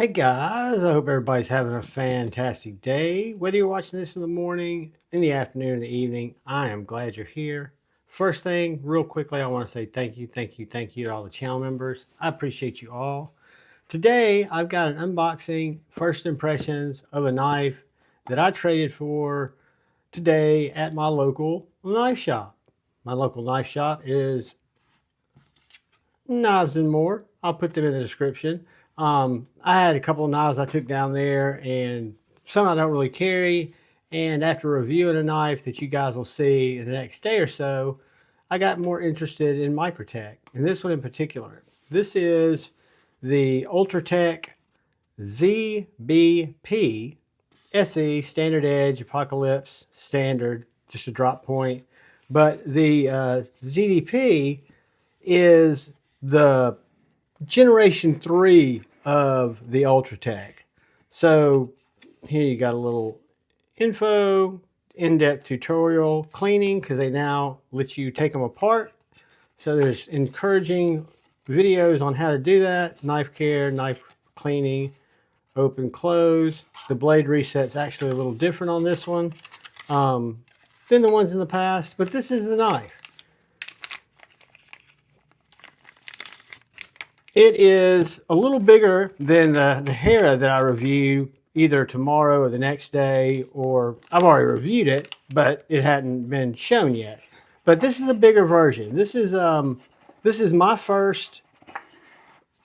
Hey guys, I hope everybody's having a fantastic day. Whether you're watching this in the morning, in the afternoon, or the evening, I am glad you're here. First thing, real quickly, I want to say thank you to all the channel members. I appreciate you all. Today, I've got an unboxing, first impressions of a knife that I traded for today at my local knife shop. My local knife shop is Knives and More. I'll put them in the description. I had a couple of knives I took down there and some I don't really carry. And after reviewing a knife that you guys will see in the next day or so, I got more interested in Microtech, and this one in particular. This is the Ultratech ZPB SE, standard edge, apocalypse, standard, just a drop point. But the ZDP is the Generation 3 of the Ultratech. So here you got a little info, in-depth tutorial, cleaning, because they now let you take them apart. So there's encouraging videos on how to do that, knife care, knife cleaning, open, close. The blade reset's actually a little different on this one than the ones in the past, but this is the knife. It is a little bigger than the Hera that I review either tomorrow or the next day, or I've already reviewed it, but it hadn't been shown yet. But this is a bigger version. This is my first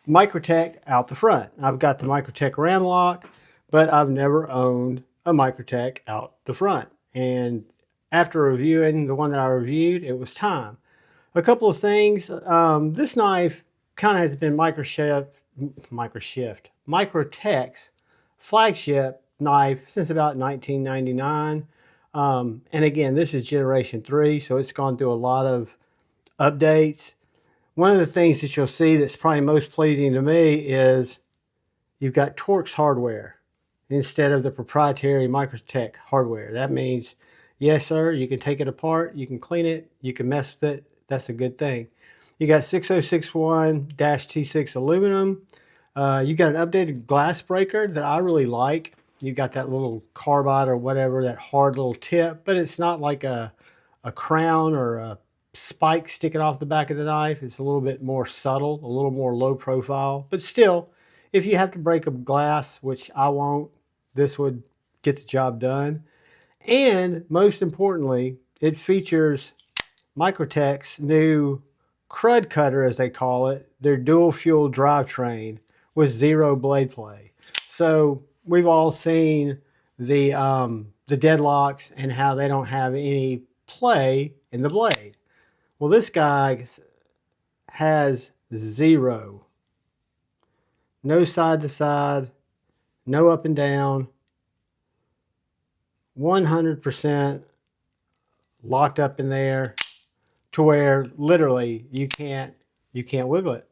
Microtech out the front. I've got the Microtech Ram Lock, but I've never owned a Microtech out the front. And after reviewing the one that I reviewed, it was time. A couple of things. This knife kind of has been Microtech's flagship knife since about 1999. And again, this is Generation 3, so it's gone through a lot of updates. One of the things that you'll see that's probably most pleasing to me is you've got Torx hardware instead of the proprietary Microtech hardware. That means, yes, sir, you can take it apart, you can clean it, you can mess with it. That's a good thing. You got 6061-T6 aluminum. You got an updated glass breaker that I really like. You got that little carbide or whatever, that hard little tip, but it's not like a crown or a spike sticking off the back of the knife. It's a little bit more subtle, a little more low profile, but still, if you have to break a glass, which I won't, this would get the job done. And most importantly, it features Microtech's new Crud Kutter, as they call it, their dual fuel drivetrain with zero blade play. So we've all seen the deadlocks and how they don't have any play in the blade. Well, this guy has zero. No side to side, no up and down, 100% locked up in there to where literally you can't wiggle it.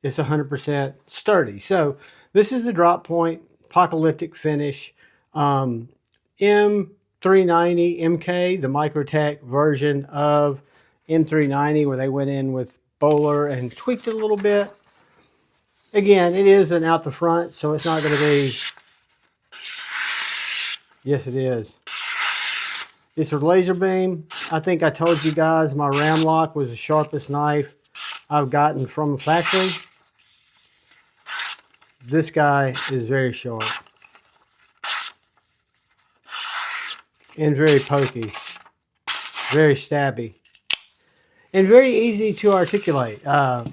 It's 100% sturdy. So this is the drop point, apocalyptic finish. M390 MK, the Microtech version of M390, where they went in with Bowler and tweaked it a little bit. Again, it is an out the front, so it's not going to be, yes it is. It's a laser beam. I think I told you guys my Ram Lock was the sharpest knife I've gotten from a factory. This guy is very sharp and very pokey, very stabby, and very easy to articulate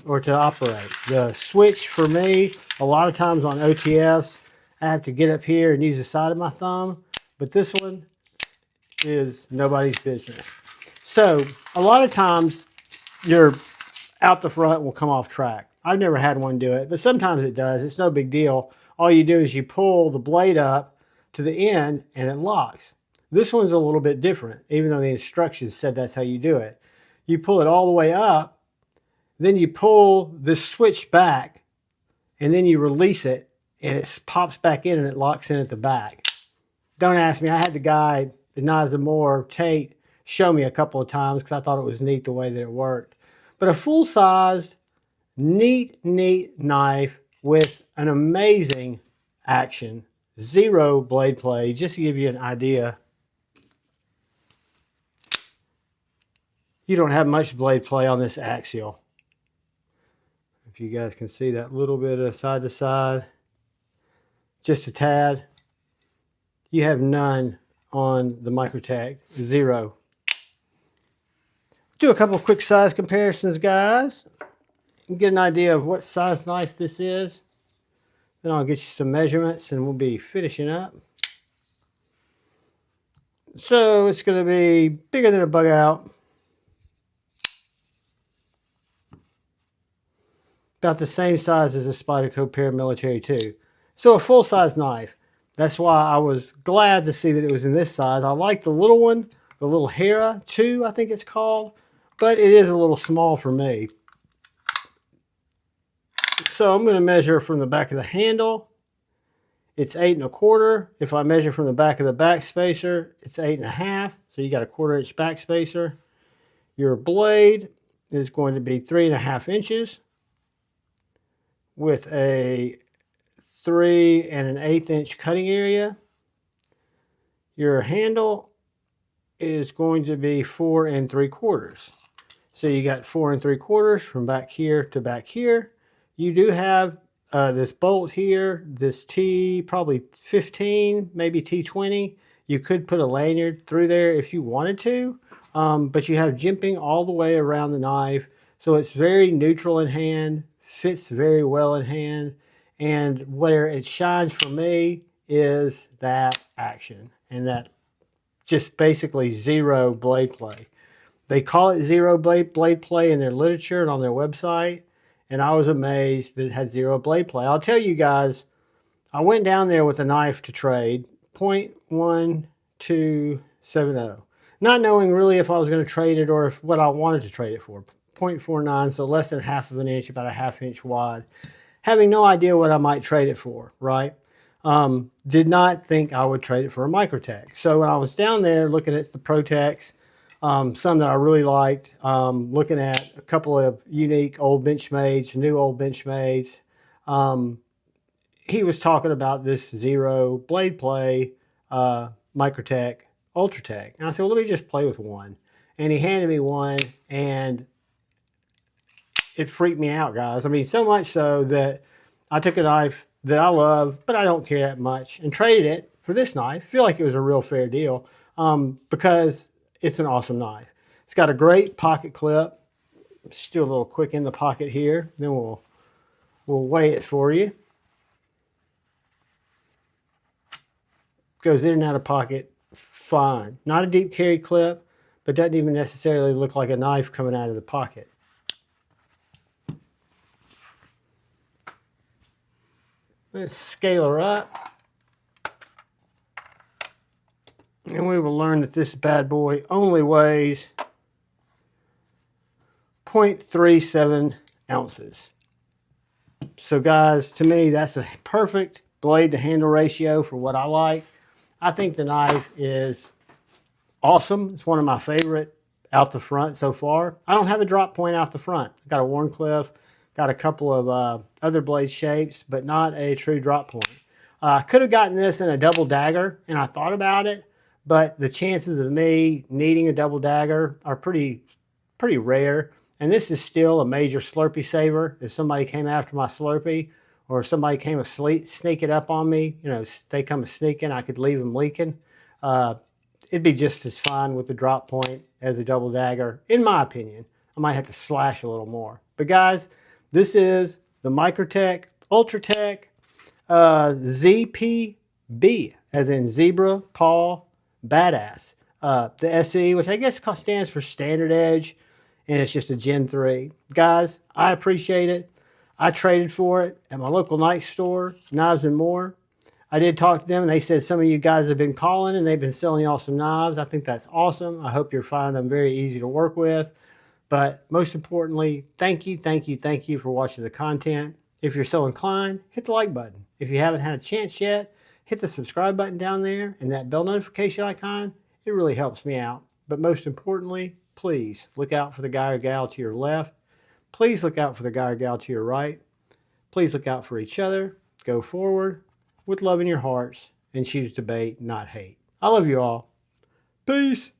or to operate. The switch for me, a lot of times on OTFs, I have to get up here and use the side of my thumb, but this one is nobody's business. So a lot of times your out the front will come off track. I've never had one do it, but sometimes it does. It's no big deal. All you do is you pull the blade up to the end and it locks. This one's a little bit different, even though the instructions said that's how you do it. You pull it all the way up, then you pull the switch back, and then you release it, and it pops back in and it locks in at the back. Don't ask me. I had the guy at Knives and More, Tate, show me a couple of times because I thought it was neat the way that it worked. But a full-sized, neat knife with an amazing action, 0 blade play, just to give you an idea. You don't have much blade play on this axial. If you guys can see that little bit of side to side, just a tad. You have none on the Microtech, 0. Do a couple of quick size comparisons, guys, and get an idea of what size knife this is. Then I'll get you some measurements and we'll be finishing up. So it's going to be bigger than a bug out. About the same size as a Spyderco Paramilitary 2. So a full-size knife. That's why I was glad to see that it was in this size. I like the little one, the little Hera 2, I think it's called, but it is a little small for me. So I'm going to measure from the back of the handle. It's 8 1/4. If I measure from the back of the back spacer, it's 8 1/2. So you got a 1/4 inch back spacer. Your blade is going to be 3 1/2 inches with a 3 1/8 inch cutting area. Your handle is going to be 4 3/4. So you got 4 3/4 from back here to back here. You do have this bolt here, this T probably 15, maybe T20. You could put a lanyard through there if you wanted to, but you have jimping all the way around the knife. So it's very neutral in hand, fits very well in hand. And where it shines for me is that action and that just basically 0 blade play. They call it 0 blade play in their literature and on their website. And I was amazed that it had 0 blade play. I'll tell you guys, I went down there with a knife to trade, 0.1270. Not knowing really if I was going to trade it or if what I wanted to trade it for. 0.49, so less than 1/2 inch, about a 1/2 inch wide. Having no idea what I might trade it for, right? Did not think I would trade it for a Microtech. So when I was down there looking at the Protechs, some that I really liked, looking at a couple of unique old Benchmades, new old Benchmades, he was talking about this 0 blade play Microtech Ultratech. And I said, well, let me just play with one. And he handed me one, and it freaked me out, guys. I mean, so much so that I took a knife that I love, but I don't care that much, and traded it for this knife. I feel like it was a real fair deal because it's an awesome knife. It's got a great pocket clip. Just do a little quick in the pocket here. Then we'll weigh it for you. Goes in and out of pocket fine. Not a deep carry clip, but doesn't even necessarily look like a knife coming out of the pocket. Let's scale her up. And we will learn that this bad boy only weighs 0.37 ounces. So guys, to me, that's a perfect blade to handle ratio for what I like. I think the knife is awesome. It's one of my favorite out the front so far. I don't have a drop point out the front. I've got a Warncliffe, got a couple of other blade shapes, but not a true drop point. I could have gotten this in a double dagger, and I thought about it, but the chances of me needing a double dagger are pretty rare. And this is still a major Slurpee saver. If somebody came after my Slurpee, or if somebody came to sneak it up on me, you know, they come sneaking, I could leave them leaking. It'd be just as fine with the drop point as a double dagger, in my opinion. I might have to slash a little more. But guys, this is the Microtech Ultratech ZPB, as in zebra, paw, badass. The SE, which I guess stands for standard edge, and it's just a Gen 3. Guys, I appreciate it. I traded for it at my local knife store, Knives and More. I did talk to them, and they said some of you guys have been calling, and they've been selling y'all some knives. I think that's awesome. I hope you're finding them very easy to work with. But most importantly, thank you for watching the content. If you're so inclined, hit the like button. If you haven't had a chance yet, hit the subscribe button down there and that bell notification icon. It really helps me out. But most importantly, please look out for the guy or gal to your left. Please look out for the guy or gal to your right. Please look out for each other. Go forward. with love in your hearts and choose to bait, not hate. I love you all. Peace.